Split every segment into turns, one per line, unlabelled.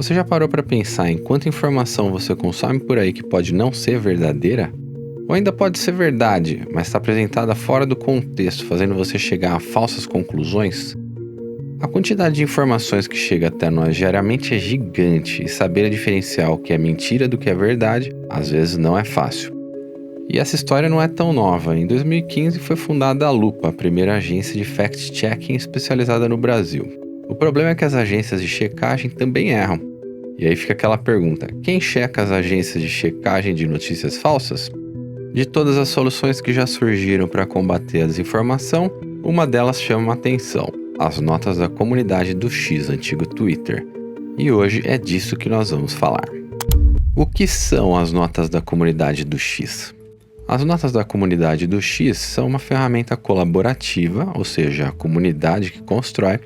Você já parou para pensar em quanta informação você consome por aí que pode não ser verdadeira? Ou ainda pode ser verdade, mas está apresentada fora do contexto, fazendo você chegar a falsas conclusões? A quantidade de informações que chega até nós diariamente é gigante e saber diferenciar o que é mentira do que é verdade, às vezes não é fácil. E essa história não é tão nova. Em 2015 foi fundada a Lupa, a primeira agência de fact-checking especializada no Brasil. O problema é que as agências de checagem também erram. E aí fica aquela pergunta: quem checa as agências de checagem de notícias falsas? De todas as soluções que já surgiram para combater a desinformação, uma delas chama a atenção: as notas da comunidade do X, antigo Twitter. E hoje é disso que nós vamos falar. O que são as notas da comunidade do X? As notas da comunidade do X são uma ferramenta colaborativa, ou seja, a comunidade que constrói,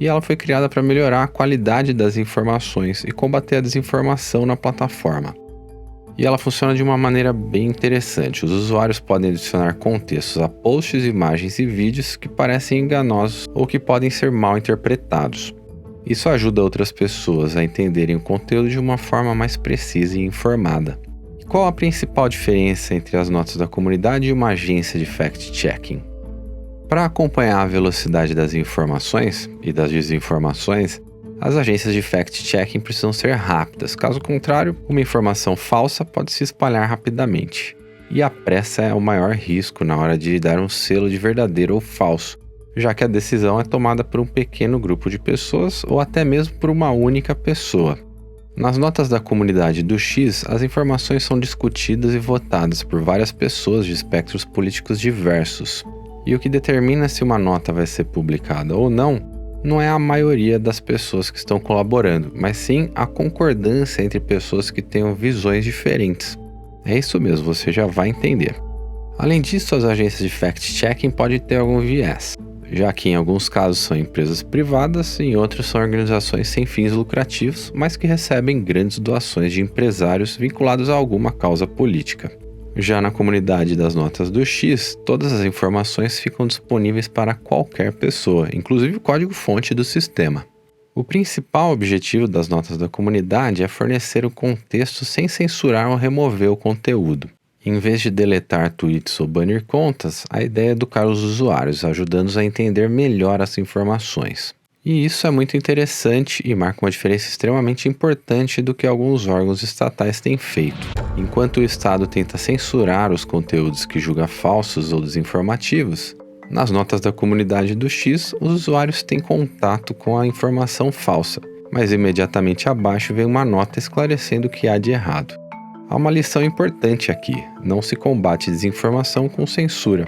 e ela foi criada para melhorar a qualidade das informações e combater a desinformação na plataforma. E ela funciona de uma maneira bem interessante. Os usuários podem adicionar contextos a posts, imagens e vídeos que parecem enganosos ou que podem ser mal interpretados. Isso ajuda outras pessoas a entenderem o conteúdo de uma forma mais precisa e informada. E qual a principal diferença entre as notas da comunidade e uma agência de fact-checking? Para acompanhar a velocidade das informações e das desinformações, as agências de fact-checking precisam ser rápidas. Caso contrário, uma informação falsa pode se espalhar rapidamente. E a pressa é o maior risco na hora de dar um selo de verdadeiro ou falso, já que a decisão é tomada por um pequeno grupo de pessoas ou até mesmo por uma única pessoa. Nas notas da comunidade do X, as informações são discutidas e votadas por várias pessoas de espectros políticos diversos. E o que determina se uma nota vai ser publicada ou não é a maioria das pessoas que estão colaborando, mas sim a concordância entre pessoas que tenham visões diferentes. É isso mesmo, você já vai entender. Além disso, as agências de fact-checking podem ter algum viés, já que em alguns casos são empresas privadas e em outros são organizações sem fins lucrativos, mas que recebem grandes doações de empresários vinculados a alguma causa política. Já na comunidade das notas do X, todas as informações ficam disponíveis para qualquer pessoa, inclusive o código-fonte do sistema. O principal objetivo das notas da comunidade é fornecer o contexto sem censurar ou remover o conteúdo. Em vez de deletar tweets ou banir contas, a ideia é educar os usuários, ajudando-os a entender melhor as informações. E isso é muito interessante e marca uma diferença extremamente importante do que alguns órgãos estatais têm feito. Enquanto o Estado tenta censurar os conteúdos que julga falsos ou desinformativos, nas notas da comunidade do X, os usuários têm contato com a informação falsa, mas imediatamente abaixo vem uma nota esclarecendo o que há de errado. Há uma lição importante aqui: não se combate desinformação com censura.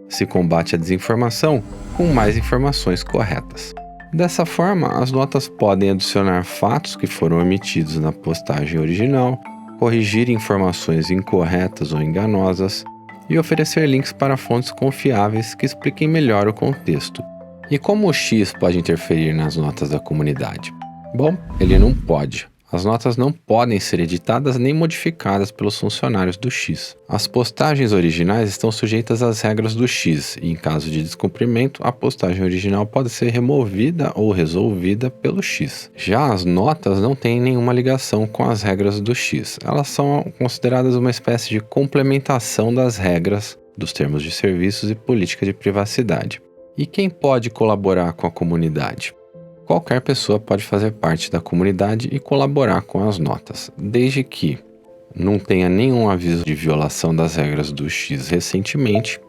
Se combate a desinformação com mais informações corretas. Dessa forma, as notas podem adicionar fatos que foram omitidos na postagem original, corrigir informações incorretas ou enganosas e oferecer links para fontes confiáveis que expliquem melhor o contexto. E como o X pode interferir nas notas da comunidade? Bom, ele não pode. As notas não podem ser editadas nem modificadas pelos funcionários do X. As postagens originais estão sujeitas às regras do X e, em caso de descumprimento, a postagem original pode ser removida ou resolvida pelo X. Já as notas não têm nenhuma ligação com as regras do X. Elas são consideradas uma espécie de complementação das regras dos termos de serviços e política de privacidade. E quem pode colaborar com a comunidade? Qualquer pessoa pode fazer parte da comunidade e colaborar com as notas, desde que não tenha nenhum aviso de violação das regras do X recentemente,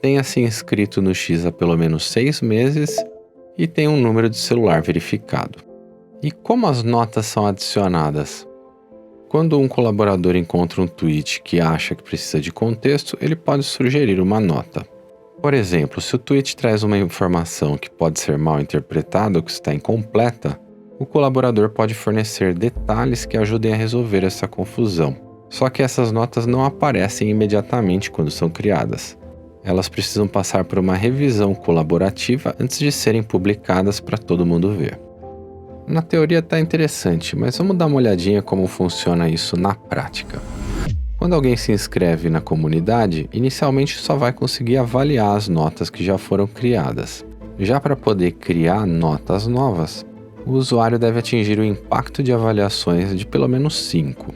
tenha se inscrito no X há pelo menos 6 meses e tenha um número de celular verificado. E como as notas são adicionadas? Quando um colaborador encontra um tweet que acha que precisa de contexto, ele pode sugerir uma nota. Por exemplo, se o tweet traz uma informação que pode ser mal interpretada ou que está incompleta, o colaborador pode fornecer detalhes que ajudem a resolver essa confusão. Só que essas notas não aparecem imediatamente quando são criadas. Elas precisam passar por uma revisão colaborativa antes de serem publicadas para todo mundo ver. Na teoria está interessante, mas vamos dar uma olhadinha como funciona isso na prática. Quando alguém se inscreve na comunidade, inicialmente só vai conseguir avaliar as notas que já foram criadas. Já para poder criar notas novas, o usuário deve atingir o impacto de avaliações de pelo menos 5.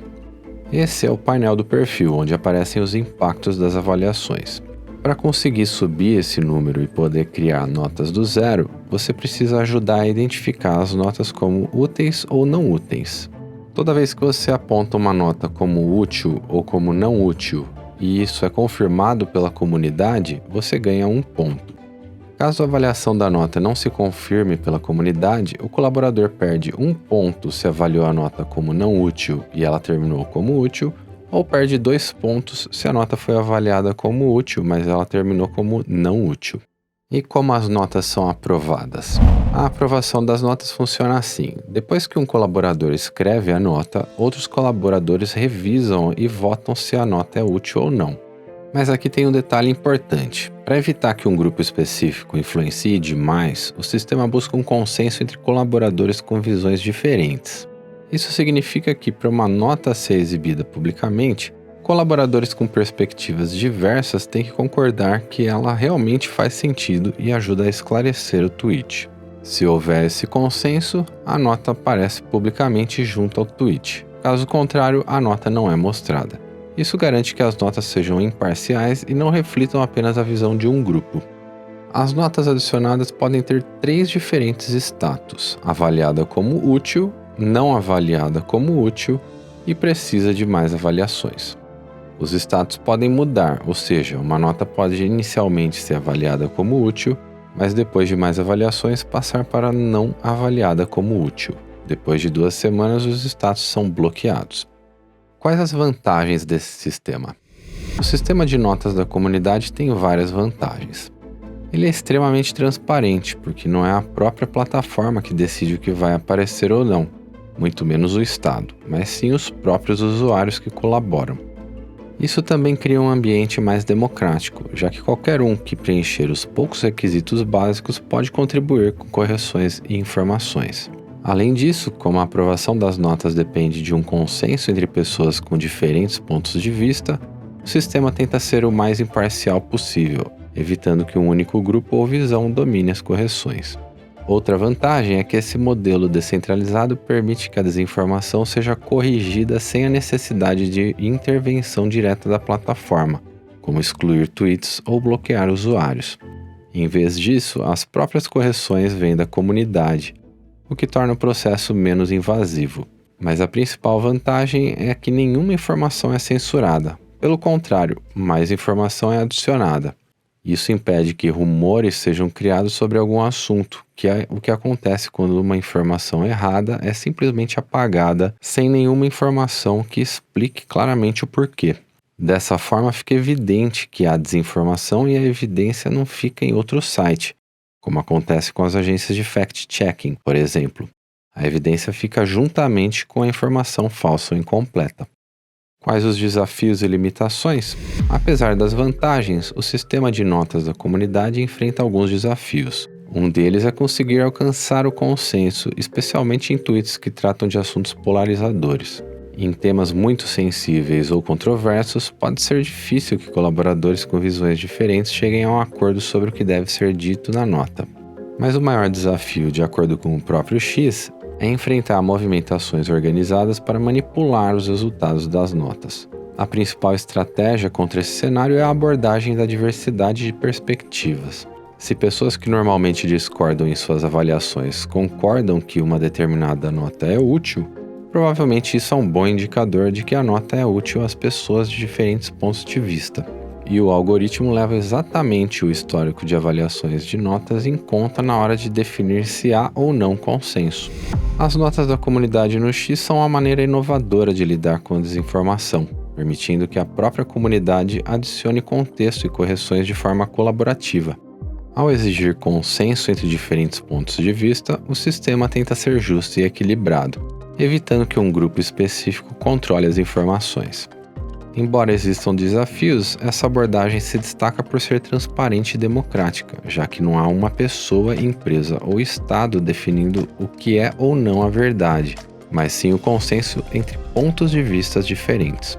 Esse é o painel do perfil, onde aparecem os impactos das avaliações. Para conseguir subir esse número e poder criar notas do zero, você precisa ajudar a identificar as notas como úteis ou não úteis. Toda vez que você aponta uma nota como útil ou como não útil, e isso é confirmado pela comunidade, você ganha 1 ponto. Caso a avaliação da nota não se confirme pela comunidade, o colaborador perde 1 ponto se avaliou a nota como não útil e ela terminou como útil, ou perde 2 pontos se a nota foi avaliada como útil, mas ela terminou como não útil. E como as notas são aprovadas? A aprovação das notas funciona assim: depois que um colaborador escreve a nota, outros colaboradores revisam e votam se a nota é útil ou não. Mas aqui tem um detalhe importante. Para evitar que um grupo específico influencie demais, o sistema busca um consenso entre colaboradores com visões diferentes. Isso significa que, para uma nota ser exibida publicamente, colaboradores com perspectivas diversas têm que concordar que ela realmente faz sentido e ajuda a esclarecer o tweet. Se houver esse consenso, a nota aparece publicamente junto ao tweet. Caso contrário, a nota não é mostrada. Isso garante que as notas sejam imparciais e não reflitam apenas a visão de um grupo. As notas adicionadas podem ter 3 diferentes status: avaliada como útil, não avaliada como útil e precisa de mais avaliações. Os status podem mudar, ou seja, uma nota pode inicialmente ser avaliada como útil, mas depois de mais avaliações passar para não avaliada como útil. Depois de 2 semanas, os status são bloqueados. Quais as vantagens desse sistema? O sistema de notas da comunidade tem várias vantagens. Ele é extremamente transparente, porque não é a própria plataforma que decide o que vai aparecer ou não, muito menos o Estado, mas sim os próprios usuários que colaboram. Isso também cria um ambiente mais democrático, já que qualquer um que preencher os poucos requisitos básicos pode contribuir com correções e informações. Além disso, como a aprovação das notas depende de um consenso entre pessoas com diferentes pontos de vista, o sistema tenta ser o mais imparcial possível, evitando que um único grupo ou visão domine as correções. Outra vantagem é que esse modelo descentralizado permite que a desinformação seja corrigida sem a necessidade de intervenção direta da plataforma, como excluir tweets ou bloquear usuários. Em vez disso, as próprias correções vêm da comunidade, o que torna o processo menos invasivo. Mas a principal vantagem é que nenhuma informação é censurada. Pelo contrário, mais informação é adicionada. Isso impede que rumores sejam criados sobre algum assunto, que é o que acontece quando uma informação errada é simplesmente apagada sem nenhuma informação que explique claramente o porquê. Dessa forma, fica evidente que há desinformação e a evidência não fica em outro site, como acontece com as agências de fact-checking, por exemplo. A evidência fica juntamente com a informação falsa ou incompleta. Quais os desafios e limitações? Apesar das vantagens, o sistema de notas da comunidade enfrenta alguns desafios. Um deles é conseguir alcançar o consenso, especialmente em tweets que tratam de assuntos polarizadores. Em temas muito sensíveis ou controversos, pode ser difícil que colaboradores com visões diferentes cheguem a um acordo sobre o que deve ser dito na nota. Mas o maior desafio, de acordo com o próprio X, é enfrentar movimentações organizadas para manipular os resultados das notas. A principal estratégia contra esse cenário é a abordagem da diversidade de perspectivas. Se pessoas que normalmente discordam em suas avaliações concordam que uma determinada nota é útil, provavelmente isso é um bom indicador de que a nota é útil às pessoas de diferentes pontos de vista. E o algoritmo leva exatamente o histórico de avaliações de notas em conta na hora de definir se há ou não consenso. As notas da comunidade no X são uma maneira inovadora de lidar com a desinformação, permitindo que a própria comunidade adicione contexto e correções de forma colaborativa. Ao exigir consenso entre diferentes pontos de vista, o sistema tenta ser justo e equilibrado, evitando que um grupo específico controle as informações. Embora existam desafios, essa abordagem se destaca por ser transparente e democrática, já que não há uma pessoa, empresa ou Estado definindo o que é ou não a verdade, mas sim o consenso entre pontos de vista diferentes.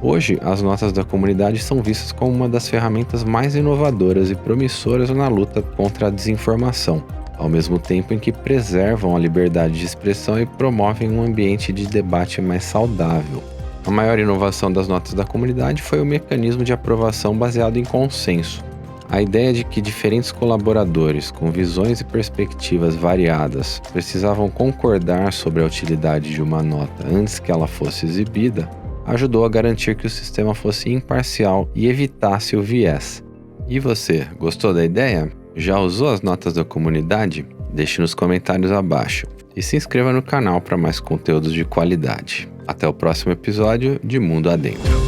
Hoje, as notas da comunidade são vistas como uma das ferramentas mais inovadoras e promissoras na luta contra a desinformação, ao mesmo tempo em que preservam a liberdade de expressão e promovem um ambiente de debate mais saudável. A maior inovação das notas da comunidade foi o mecanismo de aprovação baseado em consenso. A ideia de que diferentes colaboradores com visões e perspectivas variadas precisavam concordar sobre a utilidade de uma nota antes que ela fosse exibida ajudou a garantir que o sistema fosse imparcial e evitasse o viés. E você, gostou da ideia? Já usou as notas da comunidade? Deixe nos comentários abaixo. E se inscreva no canal para mais conteúdos de qualidade. Até o próximo episódio de Mundo Adentro.